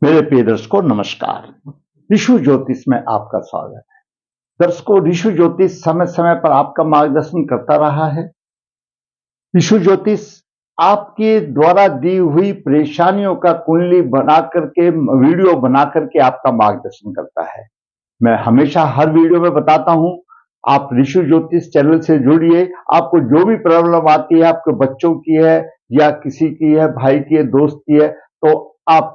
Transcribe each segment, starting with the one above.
मेरे प्रिय दर्शकों नमस्कार। ऋषु ज्योतिष में आपका स्वागत है। दर्शकों, ऋषु ज्योतिष समय समय पर आपका मार्गदर्शन करता रहा है। ऋषु ज्योतिष आपके द्वारा दी हुई परेशानियों का कुंडली बना करके वीडियो बना करके आपका मार्गदर्शन करता है। मैं हमेशा हर वीडियो में बताता हूं, आप ऋषु ज्योतिष चैनल से जुड़िए। आपको जो भी प्रॉब्लम आती है, आपके बच्चों की है या किसी की है, भाई की है, दोस्त की है, तो आप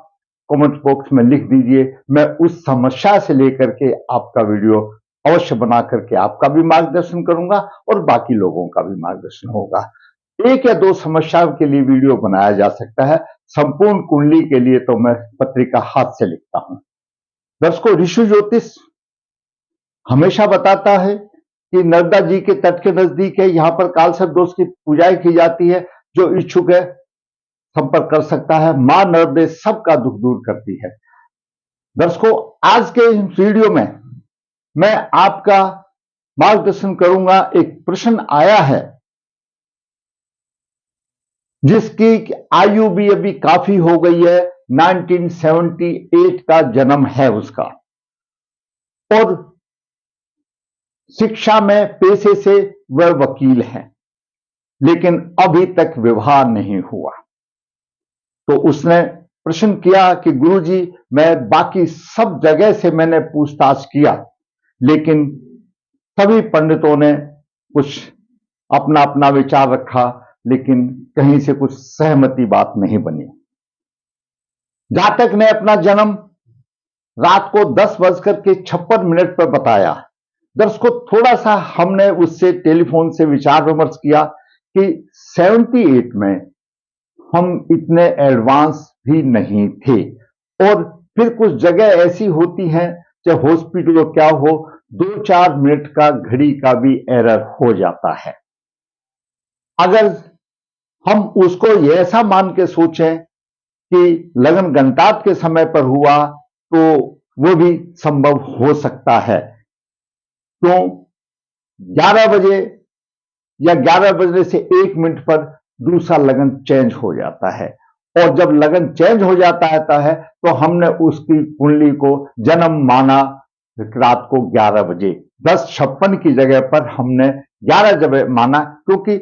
कमेंट बॉक्स में लिख दीजिए। मैं उस समस्या से लेकर के आपका वीडियो अवश्य बना करके आपका भी मार्गदर्शन करूंगा और बाकी लोगों का भी मार्गदर्शन होगा। एक या दो समस्याओं के लिए वीडियो बनाया जा सकता है, संपूर्ण कुंडली के लिए तो मैं पत्रिका हाथ से लिखता हूं। दर्शकों, ऋषु ज्योतिष हमेशा बताता है कि नर्मदा जी के तट के नजदीक है, यहां पर कालसर्प दोष की पूजाएं की जाती है। जो इच्छुक है संपर्क कर सकता है। मां नर्मदे सबका दुख दूर करती है। दर्शकों, आज के वीडियो में मैं आपका मार्गदर्शन करूंगा। एक प्रश्न आया है जिसकी आयु भी अभी काफी हो गई है, 1978 का जन्म है उसका, और शिक्षा में पेशे से वह वकील है, लेकिन अभी तक विवाह नहीं हुआ। तो उसने प्रश्न किया कि गुरुजी, मैं बाकी सब जगह से मैंने पूछताछ किया, लेकिन सभी पंडितों ने कुछ अपना अपना विचार रखा, लेकिन कहीं से कुछ सहमति बात नहीं बनी। जातक ने अपना जन्म रात को 10:56 पर बताया। दर्शकों, थोड़ा सा हमने उससे टेलीफोन से विचार विमर्श किया कि 78 में हम इतने एडवांस भी नहीं थे, और फिर कुछ जगह ऐसी होती हैं, चाहे हॉस्पिटल हो क्या हो, 2-4 मिनट का घड़ी का भी एरर हो जाता है। अगर हम उसको ऐसा मान के सोचें कि लगन घंटात के समय पर हुआ, तो वो भी संभव हो सकता है। तो 11 बजे या 11 बजने से 1 मिनट पर दूसरा लगन चेंज हो जाता है, और जब लगन चेंज हो जाता है तो हमने उसकी कुंडली को जन्म माना रात को 11 बजे। 10:56 की जगह पर हमने 11 बजे माना, क्योंकि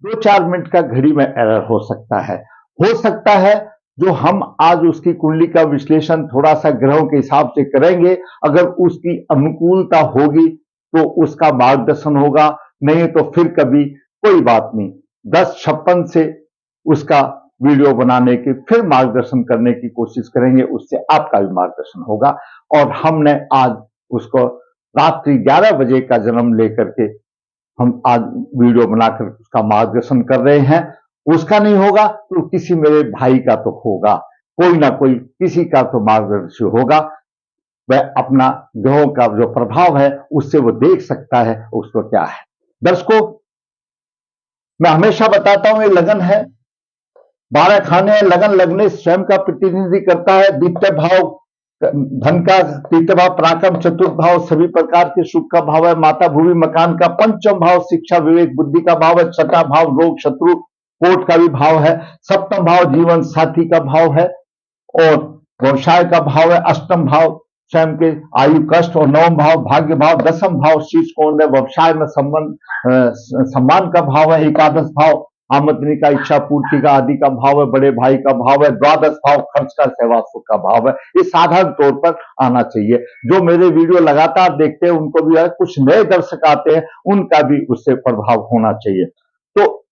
2-4 मिनट का घड़ी में एरर हो सकता है। हो सकता है जो हम आज उसकी कुंडली का विश्लेषण थोड़ा सा ग्रहों के हिसाब से करेंगे, अगर उसकी अनुकूलता होगी तो उसका मार्गदर्शन होगा, नहीं तो फिर कभी कोई बात नहीं। 10:56 से उसका वीडियो बनाने की, फिर मार्गदर्शन करने की कोशिश करेंगे, उससे आपका भी मार्गदर्शन होगा। और हमने आज उसको रात्रि 11 बजे का जन्म लेकर के हम आज वीडियो बनाकर उसका मार्गदर्शन कर रहे हैं। उसका नहीं होगा तो किसी मेरे भाई का तो होगा, कोई ना कोई किसी का तो मार्गदर्शन होगा। वह अपना ग्रहों का जो प्रभाव है उससे वो देख सकता है उसको क्या है। दर्शकों, मैं हमेशा बताता हूं, ये लगन है, 12 खाने हैं। लगन लगने स्वयं का प्रतिनिधि करता है। द्वितीय भाव धन का, तृतीय भाव पराक्रम, चतुर्थ भाव सभी प्रकार के सुख का भाव है, माता भूमि मकान का, पंचम भाव शिक्षा विवेक बुद्धि का भाव है, छठा भाव रोग शत्रु कोट का भी भाव है, सप्तम भाव जीवन साथी का भाव है, और व्यवसाय का भाव है, अष्टम भाव स्वयं के आयु कष्ट, और नवम भाव भाग्य भाव, दसम भाव शीर्ष कोण है, व्यवसाय में संबंध सम्मान का भाव है, एकादश भाव आमदनी का, इच्छा पूर्ति का, आदि का भाव है, बड़े भाई का भाव है, द्वादश भाव खर्च का, सेवा सुख का भाव है। ये साधारण तौर पर आना चाहिए। जो मेरे वीडियो लगातार देखते हैं उनको भी, कुछ नए दर्शक आते हैं उनका भी उससे प्रभाव होना चाहिए। तो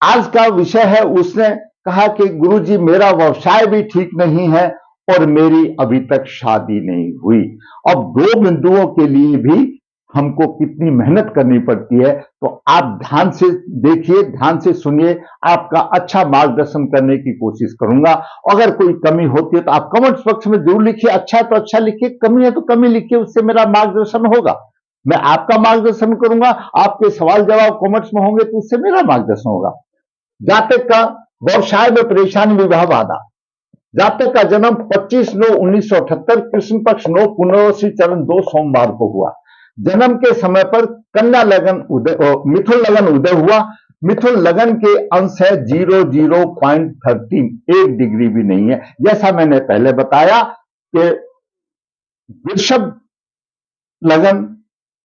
आज का विषय है, उसने कहा कि गुरुजी, मेरा व्यवसाय भी ठीक नहीं है और मेरी अभी तक शादी नहीं हुई। अब दो बिंदुओं के लिए भी हमको कितनी मेहनत करनी पड़ती है, तो आप ध्यान से देखिए, ध्यान से सुनिए, आपका अच्छा मार्गदर्शन करने की कोशिश करूंगा। अगर कोई कमी होती है तो आप कमेंट्स बॉक्स में जरूर लिखिए, अच्छा तो अच्छा लिखिए, कमी है तो कमी लिखिए, उससे मेरा मार्गदर्शन होगा। मैं आपका मार्गदर्शन करूंगा, आपके सवाल जवाब कमेंट्स में होंगे तो उससे मेरा मार्गदर्शन होगा। जातक का व्यवसाय में परेशानी, विवाह बाधा। जातक का जन्म 25/9/1978 कृष्ण पक्ष 9 पुनर्वसी चरण 2 सोमवार को हुआ। जन्म के समय पर कन्या लगन उदय, मिथुन लगन उदय हुआ। मिथुन लगन के अंश है 00.13, 1 डिग्री भी नहीं है। जैसा मैंने पहले बताया कि वृषभ लगन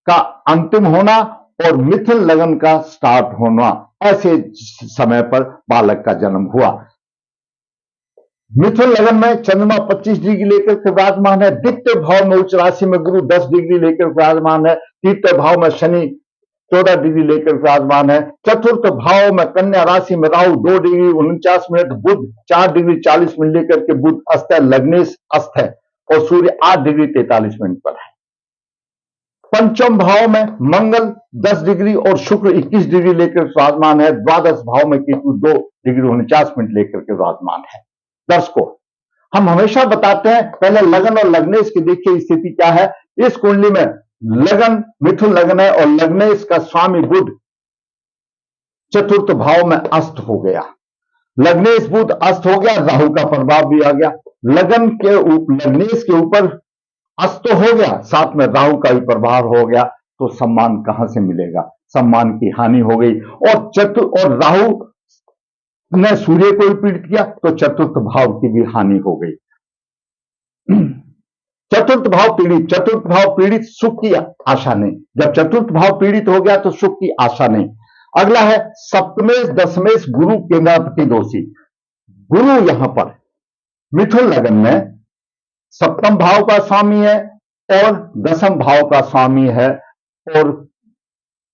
का अंतिम होना और मिथुन लगन का स्टार्ट होना, ऐसे समय पर बालक का जन्म हुआ। मिथुन लगन में चंद्रमा 25 डिग्री लेकर के विराजमान है। द्वितीय भाव में उच्च राशि में गुरु 10 डिग्री लेकर विराजमान है। तृतीय भाव में शनि 14 डिग्री लेकर विराजमान है। चतुर्थ भाव में कन्या राशि में राहु 2 डिग्री 49 मिनट, बुध 4 डिग्री 40 मिनट लेकर के बुध अस्त है, लग्नेश अस्त है और सूर्य 8 डिग्री 43 मिनट पर है। पंचम भाव में मंगल 10 डिग्री और शुक्र 21 डिग्री लेकर विराजमान है। द्वादश भाव में केतु 2 डिग्री 49 मिनट लेकर के विराजमान है। दर्शकों, हम हमेशा बताते हैं पहले लगन और लग्नेश की देखिए स्थिति क्या है। इस कुंडली में लगन मिथुन लगन है और लग्नेश का स्वामी बुध चतुर्थ भाव में अस्त हो गया। लग्नेश बुध अस्त हो गया, राहु का प्रभाव भी आ गया। लग्नेश के ऊपर अस्त हो गया, साथ में राहु का भी प्रभाव हो गया, तो सम्मान कहां से मिलेगा? सम्मान की हानि हो गई। और राहु ने सूर्य को भी पीड़ित किया तो चतुर्थ भाव की भी हानि हो गई। चतुर्थ भाव पीड़ित, सुख की आशा नहीं। जब चतुर्थ भाव पीड़ित हो गया तो सुख की आशा नहीं। अगला है सप्तमेश दशमेश गुरु केंद्रापति दोषी। गुरु यहां पर मिथुन लगन में सप्तम भाव का स्वामी है और दसम भाव का स्वामी है और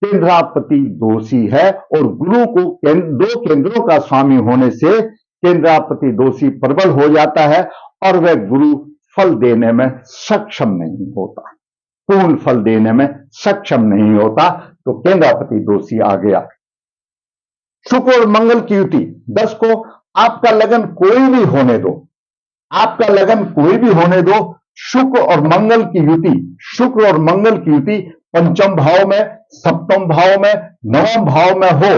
केंद्रापति दोषी है। और गुरु को दो केंद्रों का स्वामी होने से केंद्रापति दोषी प्रबल हो जाता है और वह गुरु फल देने में सक्षम नहीं होता, पूर्ण फल देने में सक्षम नहीं होता, तो केंद्रापति दोषी आ गया। शुक्र और मंगल की युति। 10 को आपका लगन कोई भी होने दो, आपका लगन कोई भी होने दो, शुक्र और मंगल की युति पंचम भाव में, सप्तम भाव में, नवम भाव में हो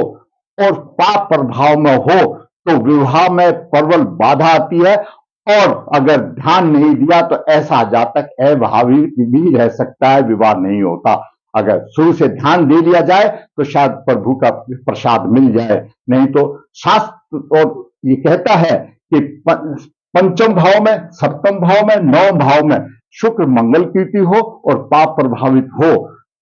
और पाप प्रभाव में हो तो विवाह में प्रबल बाधा आती है। और अगर ध्यान नहीं दिया तो ऐसा जातक अभावित भी रह सकता है, विवाह नहीं होता। अगर शुरू से ध्यान दे लिया जाए तो शायद प्रभु का प्रसाद मिल जाए, नहीं तो शास्त्र और ये कहता है कि पंचम भाव में, सप्तम भाव में, नवम भाव में शुक्र मंगल कीर्ति हो और पाप प्रभावित हो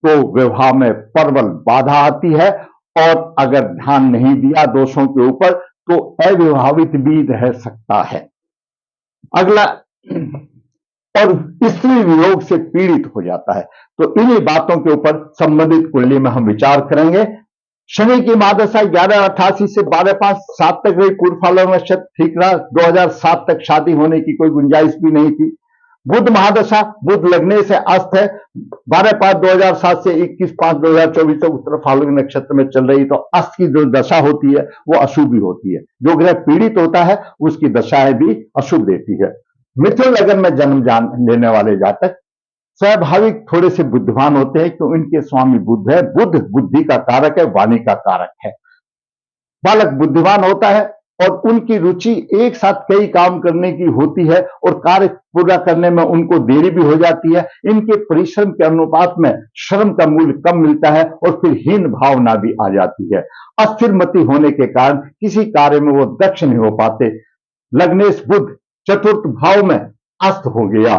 तो विवाह में प्रबल बाधा आती है। और अगर ध्यान नहीं दिया दोषों के ऊपर तो अविवाहित भी रह सकता है। अगला, और स्त्री वियोग से पीड़ित हो जाता है। तो इन्हीं बातों के ऊपर संबंधित कुंडली में हम विचार करेंगे। शनि की महादशा 1188 से 12/5/7 तक रही, पूर्व फाल्गुन नक्षत्र ठीक रहा। 2007 तक शादी होने की कोई गुंजाइश भी नहीं थी। बुध महादशा, बुध लगने से अस्त है, 12/5/2007 से 21/5/2024 तक उत्तर फाल्गुन नक्षत्र में चल रही। तो अस्त की जो दशा होती है वो अशुभ ही होती है। जो ग्रह पीड़ित होता है उसकी दशाएं भी अशुभ देती है। मिथुन लगन में जन्म लेने वाले जातक स्वाभाविक थोड़े से बुद्धिमान होते हैं क्योंकि इनके स्वामी बुध है। बुध बुद्धि का कारक है, वाणी का कारक है। बालक बुद्धिमान होता है और उनकी रुचि एक साथ कई काम करने की होती है और कार्य पूरा करने में उनको देरी भी हो जाती है। इनके परिश्रम के अनुपात में श्रम का मूल्य कम मिलता है और फिर हीन भावना भी आ जाती है। अस्थिरमति होने के कारण किसी कार्य में वो दक्ष नहीं हो पाते। लग्नेश बुध चतुर्थ भाव में अस्त हो गया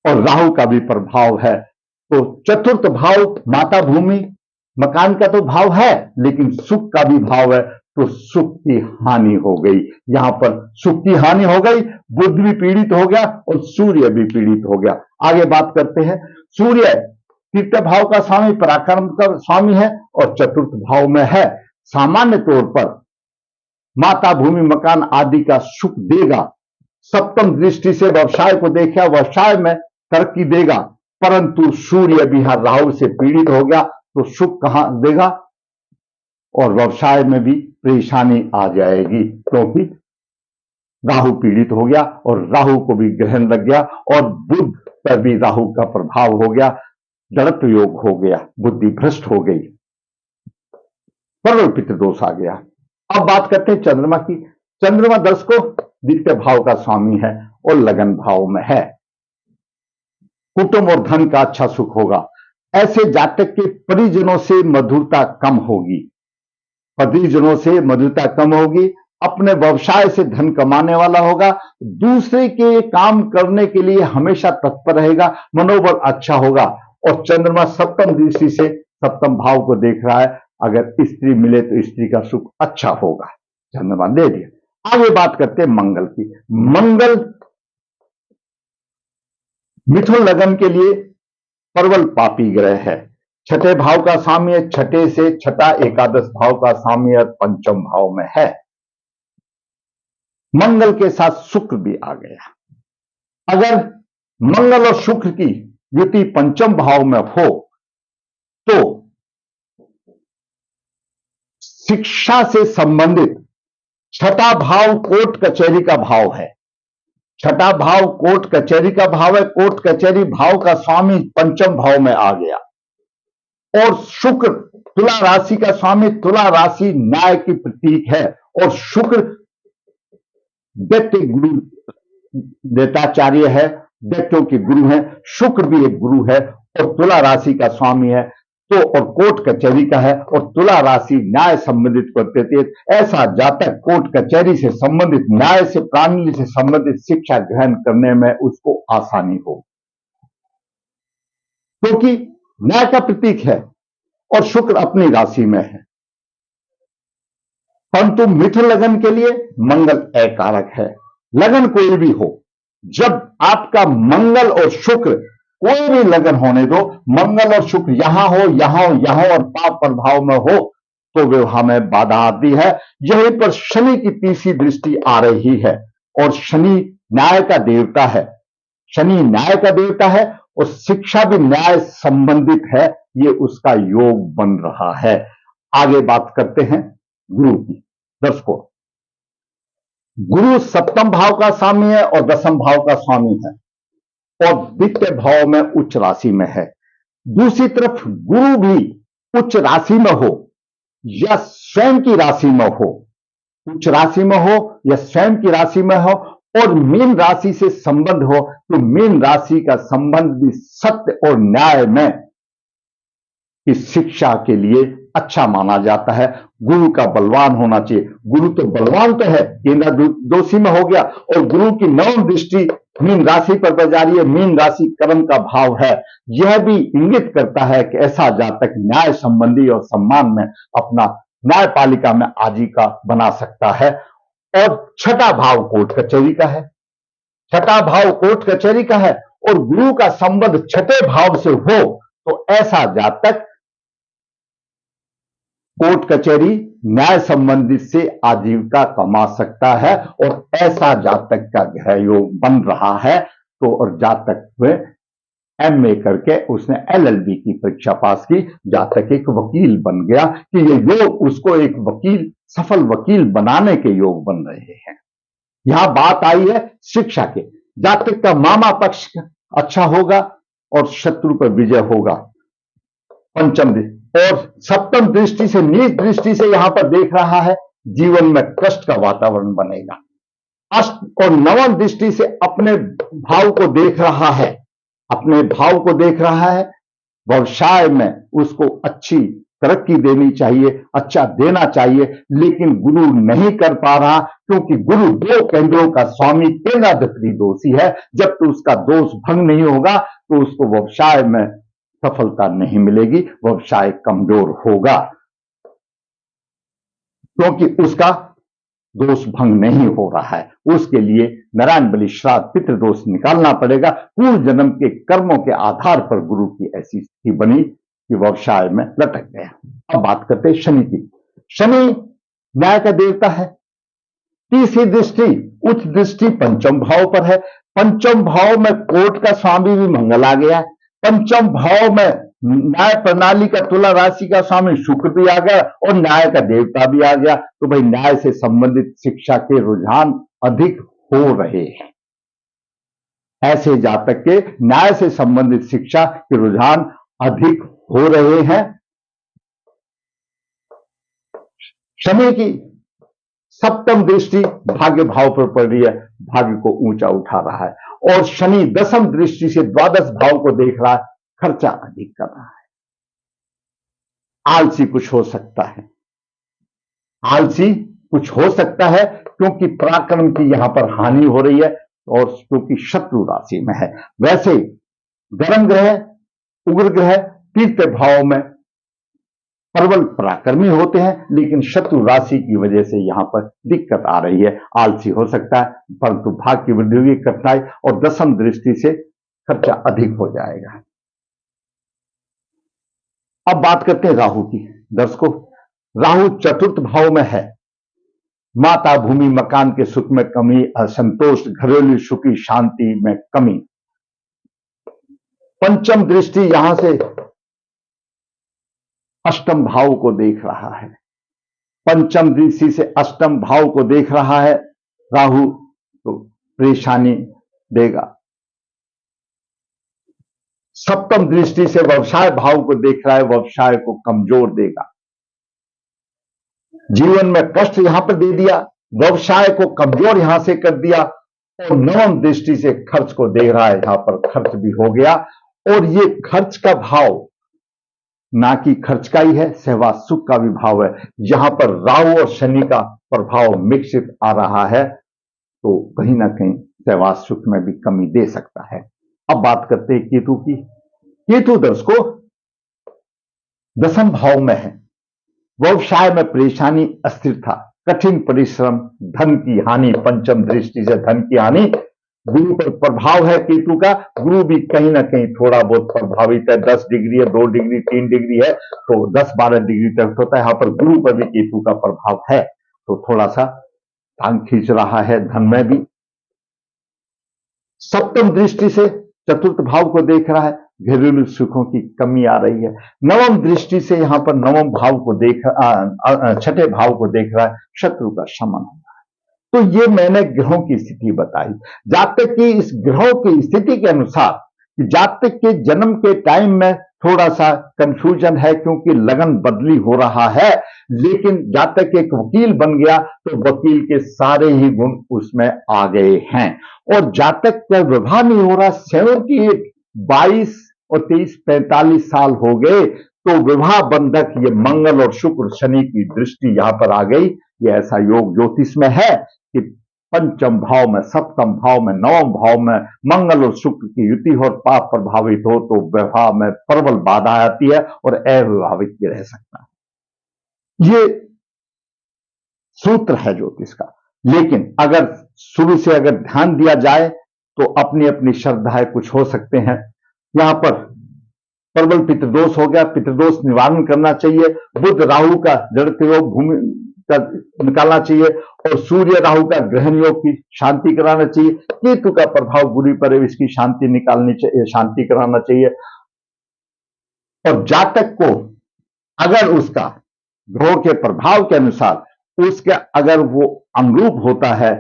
और राहु का भी प्रभाव है। तो चतुर्थ भाव माता भूमि मकान का तो भाव है लेकिन सुख का भी भाव है, तो सुख की हानि हो गई। यहां पर सुख की हानि हो गई, बुध भी पीड़ित हो गया और सूर्य भी पीड़ित हो गया। आगे बात करते हैं। सूर्य तृतीय भाव का स्वामी, पराक्रम का स्वामी है और चतुर्थ भाव में है। सामान्य तौर पर माता भूमि मकान आदि का सुख देगा। सप्तम दृष्टि से व्यवसाय को देखा, व्यवसाय में तरक्की देगा, परंतु सूर्य भी राहु से पीड़ित हो गया तो सुख कहां देगा और व्यवसाय में भी परेशानी आ जाएगी क्योंकि राहु पीड़ित हो गया और राहु को भी ग्रहण लग गया और बुध पर भी राहु का प्रभाव हो गया, जड़त्व योग हो गया, बुद्धि भ्रष्ट हो गई, प्रबल पितृदोष आ गया। अब बात करते हैं चंद्रमा की। चंद्रमा 10 को द्वितीय भाव का स्वामी है और लगन भाव में है। कुटुंब और धन का अच्छा सुख होगा। ऐसे जातक के परिजनों से मधुरता कम होगी, परिजनों से मधुरता कम होगी, अपने व्यवसाय से धन कमाने वाला होगा, दूसरे के काम करने के लिए हमेशा तत्पर रहेगा, मनोबल अच्छा होगा। और चंद्रमा सप्तम दृष्टि से सप्तम भाव को देख रहा है, अगर स्त्री मिले तो स्त्री का सुख अच्छा होगा, चंद्रमा दे दिया। आगे बात करते हैं मंगल की। मंगल मिथुन लगन के लिए प्रबल पापी ग्रह है, छठे भाव का स्वामी है, छठे से छठा एकादश भाव का स्वामी है, पंचम भाव में है। मंगल के साथ शुक्र भी आ गया। अगर मंगल और शुक्र की युति पंचम भाव में हो तो शिक्षा से संबंधित, छठा भाव कोर्ट कचहरी का भाव है, छठा भाव कोर्ट कचहरी का भाव है, कोर्ट कचहरी भाव का स्वामी पंचम भाव में आ गया। और शुक्र तुला राशि का स्वामी, तुला राशि न्याय की प्रतीक है, और शुक्र दैत्य गुरु दैत्याचार्य है, दैत्यों के गुरु हैं, शुक्र भी एक गुरु है और तुला राशि का स्वामी है, तो और कोर्ट कचहरी का है, और तुला राशि न्याय संबंधित करते थे। ऐसा जातक कोर्ट कचहरी से संबंधित, न्याय से प्रणाली से संबंधित शिक्षा ग्रहण करने में उसको आसानी हो, क्योंकि न्याय का प्रतीक है और शुक्र अपनी राशि में है। परंतु मिथुन लगन के लिए मंगल अकारक है। लगन कोई भी हो, जब आपका मंगल और शुक्र, कोई भी लगन होने दो, मंगल और शुक्र यहां हो, यहां हो, यहां और पाप प्रभाव में हो तो विवाह में बाधा आती है। यहीं पर शनि की तीसरी दृष्टि आ रही है, और शनि न्याय का देवता है, शनि न्याय का देवता है और शिक्षा भी न्याय संबंधित है, ये उसका योग बन रहा है। आगे बात करते हैं गुरु की। दर्शकों, गुरु सप्तम भाव का स्वामी है और दसम भाव का स्वामी है, और द्वितीय भाव में उच्च राशि में है। दूसरी तरफ गुरु भी उच्च राशि में हो या स्वयं की राशि में हो, उच्च राशि में हो या स्वयं की राशि में हो, और मीन राशि से संबंध हो, तो मीन राशि का संबंध भी सत्य और न्याय में इस शिक्षा के लिए अच्छा माना जाता है। गुरु का बलवान होना चाहिए। गुरु तो बलवान तो है, केंद्र दोषी में हो गया, और गुरु की नवम दृष्टि मीन राशि पर बजा रही है। मीन राशि कर्म का भाव है। यह भी इंगित करता है कि ऐसा जातक न्याय संबंधी और सम्मान में अपना न्यायपालिका में आजीविका बना सकता है। और छठा भाव कोर्ट कचहरी का है, छठा भाव कोर्ट कचहरी का है, और गुरु का संबंध छठे भाव से हो तो ऐसा जातक कोर्ट कचहरी न्याय संबंधित से आजीविका कमा सकता है, और ऐसा जातक का ग्रह योग बन रहा है। तो और जातक में एमए करके उसने एलएलबी की परीक्षा पास की, जातक एक वकील बन गया कि ये योग उसको एक वकील, सफल वकील बनाने के योग बन रहे हैं। यहां बात आई है शिक्षा के। जातक का मामा पक्ष अच्छा होगा और शत्रु पर विजय होगा, पंचम और सप्तम दृष्टि से, नीच दृष्टि से यहां पर देख रहा है, जीवन में कष्ट का वातावरण बनेगा। अष्ट और नवम दृष्टि से अपने भाव को देख रहा है, अपने भाव को देख रहा है। व्यवसाय में उसको अच्छी तरक्की देनी चाहिए, अच्छा देना चाहिए, लेकिन गुरु नहीं कर पा रहा, क्योंकि गुरु दो केंद्रों का स्वामी केंद्राधिपति दोषी है। जब तो उसका दोष भंग नहीं होगा तो उसको व्यवसाय में सफलता नहीं मिलेगी, व्यवसाय कमजोर होगा, क्योंकि उसका दोष भंग नहीं हो रहा है। उसके लिए नारायण बलि श्राद्ध पितृदोष निकालना पड़ेगा। पूर्व जन्म के कर्मों के आधार पर गुरु की ऐसी स्थिति बनी कि व्यवसाय में लटक गया। अब बात करते हैं शनि की। शनि न्याय का देवता है। तीसरी दृष्टि, उच्च दृष्टि पंचम भाव पर है। पंचम भाव में कोर्ट का स्वामी भी मंगल आ गया। पंचम भाव में न्याय प्रणाली का, तुला राशि का स्वामी शुक्र भी आ गया और न्याय का देवता भी आ गया। तो भाई न्याय से संबंधित शिक्षा के रुझान अधिक हो रहे हैं। ऐसे जातक के न्याय से संबंधित शिक्षा के रुझान अधिक हो रहे हैं। शनि की सप्तम दृष्टि भाग्य भाव पर पड़ रही है, भाग्य को ऊंचा उठा रहा है। और शनि दसम दृष्टि से द्वादश भाव को देख रहा है, खर्चा अधिक कर रहा है। आलसी कुछ हो सकता है, आलसी कुछ हो सकता है क्योंकि पराक्रम की यहां पर हानि हो रही है और क्योंकि शत्रु राशि में है। वैसे गर्म ग्रह, उग्र ग्रह तीर्थ भाव में प्रबल पराक्रमी होते हैं, लेकिन शत्रु राशि की वजह से यहां पर दिक्कत आ रही है। आलसी हो सकता है, परंतु भाग की वृद्धि होगी, कठिनाई और दशम दृष्टि से खर्चा अधिक हो जाएगा। अब बात करते हैं राहु की। दर्शकों, राहु चतुर्थ भाव में है। माता, भूमि, मकान के सुख में कमी, असंतोष, घरेलू सुख की शांति में कमी। पंचम दृष्टि यहां से अष्टम भाव को देख रहा है। पंचम दृष्टि से अष्टम भाव को देख रहा है राहु, तो परेशानी देगा। सप्तम दृष्टि से व्यवसाय भाव को देख रहा है, व्यवसाय को कमजोर देगा। जीवन में कष्ट यहां पर दे दिया, व्यवसाय को कमजोर यहां से कर दिया, और नवम दृष्टि से खर्च को दे रहा है, यहां पर खर्च भी हो गया। और ये खर्च का भाव ना कि खर्च का ही है, सहवास सुख का भी भाव है। यहां पर राहु और शनि का प्रभाव मिश्रित आ रहा है, तो कहीं ना कहीं सहवास सुख में भी कमी दे सकता है। अब बात करते हैं केतु की। केतु दर्शकों दशम भाव में है। व्यवसाय में परेशानी, अस्थिरता, कठिन परिश्रम, धन की हानि। पंचम दृष्टि से धन की हानि। गुरु पर प्रभाव है केतु का, गुरु भी कहीं ना कहीं थोड़ा बहुत प्रभावित है। 10 डिग्री है, 2 डिग्री, 3 डिग्री है, तो 10-12 डिग्री तक होता है। यहां पर गुरु पर भी केतु का प्रभाव है, तो थोड़ा सा टांग खींच रहा है धन में भी। सप्तम दृष्टि से चतुर्थ भाव को देख रहा है, घरेलू सुखों की कमी आ रही है। नवम दृष्टि से यहां पर नवम भाव को देख छठे भाव को देख रहा है, शत्रु का शमन होगा। तो ये मैंने ग्रहों की स्थिति बताई। जातक की इस ग्रहों की स्थिति के अनुसार जातक के जन्म के टाइम में थोड़ा सा कंफ्यूजन है, क्योंकि लगन बदली हो रहा है, लेकिन जातक एक वकील बन गया तो वकील के सारे ही गुण उसमें आ गए हैं। और जातक का विवाह नहीं हो रहा, 78, 22 और 23, 45 साल हो गए, तो विवाह बंधक ये मंगल और शुक्र शनि की दृष्टि यहां पर आ गई। ये ऐसा योग ज्योतिष में है कि पंचम भाव में, सप्तम भाव में, नवम भाव में मंगल और शुक्र की युति हो और पाप प्रभावित हो तो विवाह में प्रबल बाधा आती है और अविवाहित भी रह सकता है। ये सूत्र है ज्योतिष का। लेकिन अगर शुरू से अगर ध्यान दिया जाए तो अपनी अपनी श्रद्धाएं कुछ हो सकते हैं। यहां पर प्रबल पितृदोष हो गया, पितृदोष निवारण करना चाहिए। बुध राहु का जड़ते योग भूमि का निकालना चाहिए, और सूर्य राहु का ग्रहण योग की शांति कराना चाहिए। केतु का प्रभाव बुरी पर है, इसकी शांति निकालनी चाहिए, शांति कराना चाहिए। और जातक को अगर उसका ग्रहों के प्रभाव के अनुसार उसके अगर वो अनुरूप होता है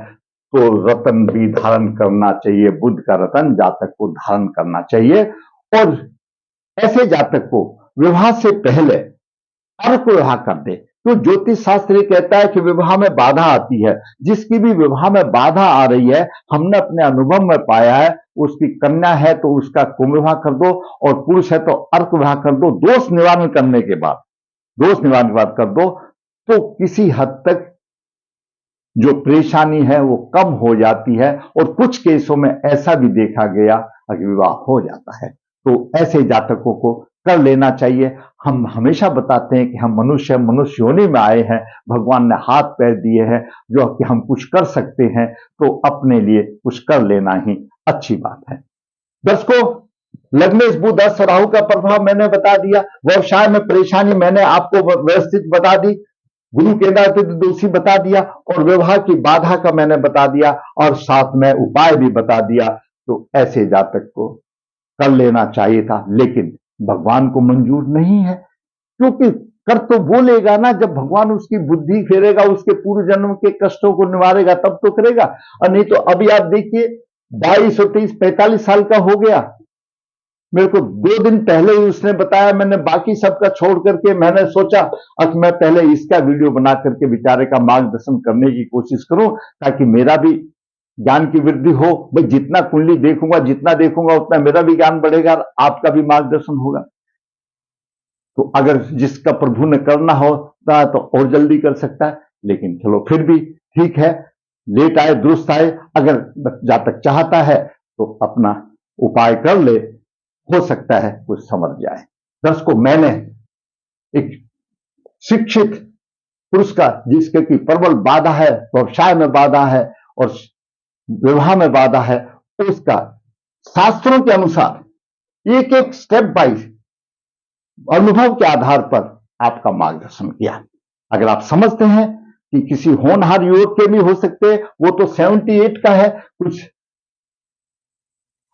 तो रतन भी धारण करना चाहिए। बुध का रतन जातक को धारण करना चाहिए। और ऐसे जातक को विवाह से पहले अर्क विवाह कर दे। तो ज्योतिष शास्त्र कहता है कि विवाह में बाधा आती है, जिसकी भी विवाह में बाधा आ रही है, हमने अपने अनुभव में पाया है, उसकी कन्या है तो उसका कुंभ विवाह कर दो, और पुरुष है तो अर्क विवाह कर दो। दोष निवारण करने के बाद, दोष निवारण के बाद कर दो, तो किसी हद तक जो परेशानी है वो कम हो जाती है। और कुछ केसों में ऐसा भी देखा गया कि विवाह हो जाता है। तो ऐसे जातकों को कर लेना चाहिए। हम हमेशा बताते हैं कि हम मनुष्य योनि में आए हैं, भगवान ने हाथ पैर दिए हैं जो कि हम कुछ कर सकते हैं, तो अपने लिए कुछ कर लेना ही अच्छी बात है। दर्शकों, लग्नेश बुध और राहु का प्रभाव मैंने बता दिया, व्यवसाय में परेशानी मैंने आपको व्यवस्थित बता दी, गुरु केदार दोषी बता दिया, और विवाह की बाधा का मैंने बता दिया, और साथ में उपाय भी बता दिया। तो ऐसे जातक को कर लेना चाहिए था, लेकिन भगवान को मंजूर नहीं है, क्योंकि कर तो वो लेगा ना जब भगवान उसकी बुद्धि फेरेगा, उसके पूर्व जन्म के कष्टों को निवारेगा, तब तो करेगा। और नहीं तो अभी आप देखिए 22 और 23, 45 साल का हो गया। मेरे को 2 दिन पहले ही उसने बताया, मैंने बाकी सबका छोड़ करके मैंने सोचा कि मैं पहले इसका वीडियो बना करके बेचारे का मार्गदर्शन करने की कोशिश करूं, ताकि मेरा भी ज्ञान की वृद्धि हो। भाई जितना कुंडली देखूंगा, जितना देखूंगा उतना मेरा भी ज्ञान बढ़ेगा, आपका भी मार्गदर्शन होगा। तो अगर जिसका प्रभु ने करना होता है तो और जल्दी कर सकता है, लेकिन चलो फिर भी ठीक है, लेट आए दुरुस्त आए। अगर जहां तक चाहता है तो अपना उपाय कर ले, हो सकता है कुछ समझ जाए। दर्शकों, मैंने एक शिक्षित पुरुष का, जिसके की प्रबल बाधा है, व्यवसाय में बाधा है और विवाह में बाधा है, उसका शास्त्रों के अनुसार एक एक स्टेप बाय अनुभव के आधार पर आपका मार्गदर्शन किया। अगर आप समझते हैं कि किसी होनहार युवक के भी हो सकते हैं, वो तो 78 का है, कुछ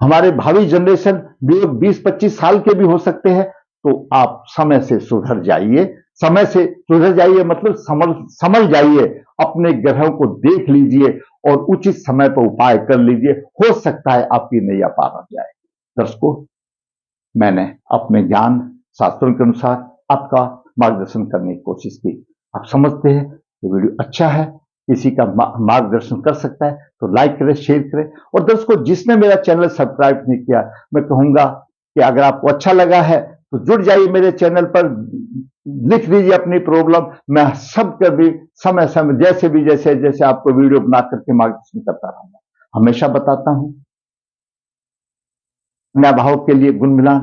हमारे भावी जनरेशन 20-25 साल के भी हो सकते हैं, तो आप समय से सुधर जाइए। समय से सुधर जाइए मतलब समझ जाइए, अपने ग्रहों को देख लीजिए और उचित समय पर उपाय कर लीजिए। हो सकता है आपकी नैया पार हो जाए। दर्शकों, मैंने अपने ज्ञान शास्त्रों के अनुसार आपका मार्गदर्शन करने की कोशिश की। आप समझते हैं ये वीडियो अच्छा है, किसी का मार्गदर्शन कर सकता है, तो लाइक करें, शेयर करें। और दोस्तों, जिसने मेरा चैनल सब्सक्राइब नहीं किया, मैं कहूंगा कि अगर आपको अच्छा लगा है तो जुड़ जाइए मेरे चैनल पर, लिख दीजिए अपनी प्रॉब्लम। मैं सबके भी समय समय जैसे जैसे आपको वीडियो बना करके मार्गदर्शन करता रहूंगा। हमेशा बताता हूं, नया भाव के लिए गुणमिलान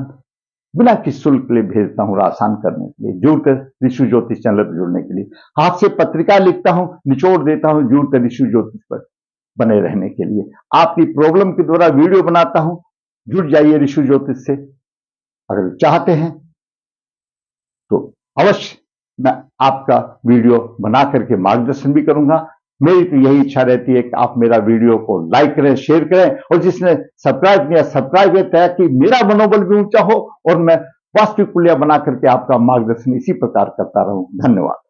बिना किसी शुल्क के लिए भेजता हूं, आसान करने के लिए। जुड़कर ऋषि ज्योतिष चैनल पर जुड़ने के लिए हाथ से पत्रिका लिखता हूं, निचोड़ देता हूं, जुड़कर ऋषि ज्योतिष पर बने रहने के लिए। आपकी प्रॉब्लम के द्वारा वीडियो बनाता हूं, जुड़ जाइए ऋषि ज्योतिष से। अगर चाहते हैं तो अवश्य मैं आपका वीडियो बना करके मार्गदर्शन भी करूंगा। मेरी तो यही इच्छा रहती है कि आप मेरा वीडियो को लाइक करें, शेयर करें, और जिसने सब्सक्राइब किया सब्सक्राइब करें, ताकि मेरा मनोबल भी ऊंचा हो और मैं वास्तविक पुलिया बना करके आपका मार्गदर्शन इसी प्रकार करता रहूं। धन्यवाद।